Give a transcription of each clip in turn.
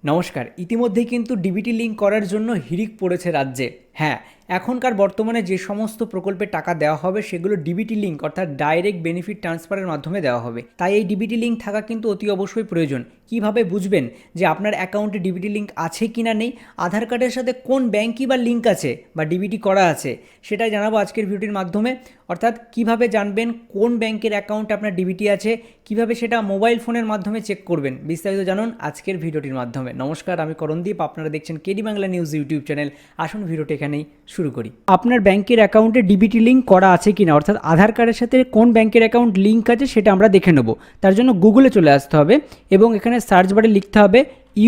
নমস্কার। ইতিমধ্যেই কিন্তু ডিবিটি লিঙ্ক করার জন্য হিড়িক পড়েছে রাজ্যে। হ্যাঁ, এখনকার বর্তমানে যে সমস্ত প্রকল্পে টাকা দেওয়া হবে সেগুলো ডিবিটি লিঙ্ক অর্থাৎ ডাইরেক্ট বেনিফিট ট্রান্সফারের মাধ্যমে দেওয়া হবে। তাই এই ডিবিটি লিঙ্ক থাকা কিন্তু অতি অবশ্যই প্রয়োজন। কিভাবে বুঝবেন যে আপনার অ্যাকাউন্টে ডিবিটি লিঙ্ক আছে কি না নেই, আধার কার্ডের সাথে কোন ব্যাঙ্কই বা লিঙ্ক আছে বা ডিবিটি করা আছে, সেটাই জানাবো আজকের ভিডিওটির মাধ্যমে। অর্থাৎ কিভাবে জানবেন কোন ব্যাংকের অ্যাকাউন্টে আপনার ডিবিটি আছে, কিভাবে সেটা মোবাইল ফোনের মাধ্যমে চেক করবেন, বিস্তারিত জানুন আজকের ভিডিওটির মাধ্যমে। নমস্কার, আমি করণদীপ, আপনারা দেখছেন KD Bangla news YouTube channel. আসুন ভিডিওটি এখানেই শুরু করি। আপনার ব্যাংকের অ্যাকাউন্টে ডিবিটি লিঙ্ক করা আছে কিনা, অর্থাৎ আধার কার্ডের সাথে কোন ব্যাংকের অ্যাকাউন্ট লিঙ্ক আছে সেটা আমরা দেখে নেব। তার জন্য গুগলে চলে আসতে হবে এবং এখানে সার্চ বারে লিখতে হবে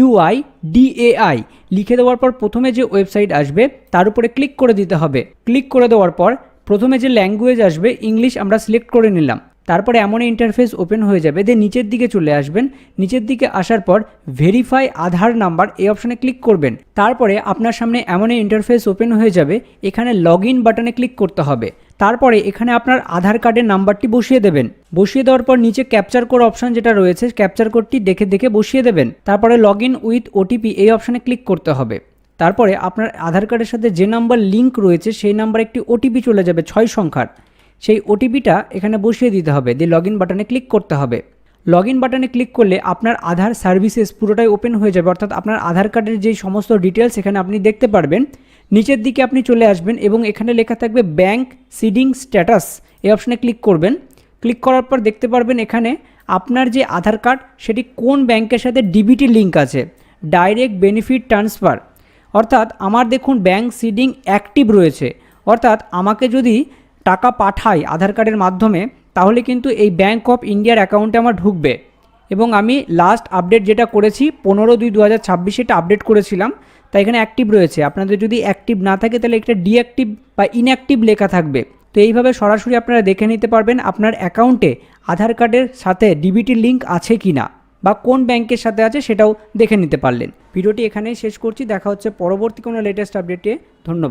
UIDAI। লিখে দেওয়ার পর প্রথমে যে ওয়েবসাইট আসবে তার উপরে ক্লিক করে দিতে হবে। ক্লিক করে দেওয়ার পর প্রথমে যে ল্যাঙ্গুয়েজ আসবে ইংলিশ আমরা সিলেক্ট করে নিলাম। তারপরে এমন ইন্টারফেস ওপেন হয়ে যাবে, দিয়ে নিচের দিকে চলে আসবেন। নিচের দিকে আসার পর ভেরিফাই আধার নাম্বার এই অপশানে ক্লিক করবেন। তারপরে আপনার সামনে এমন ইন্টারফেস ওপেন হয়ে যাবে, এখানে লগ ইন বাটনে ক্লিক করতে হবে। তারপরে এখানে আপনার আধার কার্ডের নাম্বারটি বসিয়ে দেবেন। বসিয়ে দেওয়ার পর নিচে ক্যাপচার কোড অপশান যেটা রয়েছে, ক্যাপচার কোডটি দেখে দেখে বসিয়ে দেবেন। তারপরে লগ ইন উইথ OTP এই অপশানে ক্লিক করতে হবে। তারপরে আপনার আধার কার্ডের সাথে যে নাম্বার লিঙ্ক রয়েছে সেই নাম্বার একটি OTP চলে যাবে 6 সংখ্যার। সেই OTPটা এখানে বসিয়ে দিতে হবে, দিয়ে লগ ইন বাটনে ক্লিক করতে হবে। লগ ইন বাটনে ক্লিক করলে আপনার আধার সার্ভিসেস পুরোটাই ওপেন হয়ে যাবে, অর্থাৎ আপনার আধার কার্ডের যেই সমস্ত ডিটেলস এখানে আপনি দেখতে পারবেন। নিচের দিকে আপনি চলে আসবেন এবং এখানে লেখা থাকবে ব্যাংক সিডিং স্ট্যাটাস এই অপশানে ক্লিক করবেন। ক্লিক করার পর দেখতে পারবেন এখানে আপনার যে আধার কার্ড সেটি কোন ব্যাংকের সাথে ডিবিটি লিঙ্ক আছে, ডাইরেক্ট বেনিফিট ট্রান্সফার। অর্থাৎ আমার দেখুন ব্যাংক সিডিং অ্যাক্টিভ রয়েছে, অর্থাৎ আমাকে যদি টাকা পাঠাই আধার কার্ডের মাধ্যমে তাহলে কিন্তু এই ব্যাংক অফ ইন্ডিয়ার অ্যাকাউন্টে আমার ঢুকবে। এবং আমি লাস্ট আপডেট যেটা করেছি 15/2/2026 এটা আপডেট করেছিলাম, তাই এখানে অ্যাক্টিভ রয়েছে। আপনাদের যদি অ্যাক্টিভ না থাকে তাহলে একটা ডিঅ্যাক্টিভ বা ইনঅ্যাক্টিভ লেখা থাকবে। তো এইভাবে সরাসরি আপনারা দেখে নিতে পারবেন আপনার অ্যাকাউন্টে আধার কার্ডের সাথে ডিবিটি লিঙ্ক আছে কি না বা কোন ব্যাংকের সাথে আছে সেটাও দেখে নিতে পারলেন। ভিডিওটি এখানেই শেষ করছি, দেখা হচ্ছে পরবর্তী কোনো লেটেস্ট আপডেটে। ধন্যবাদ।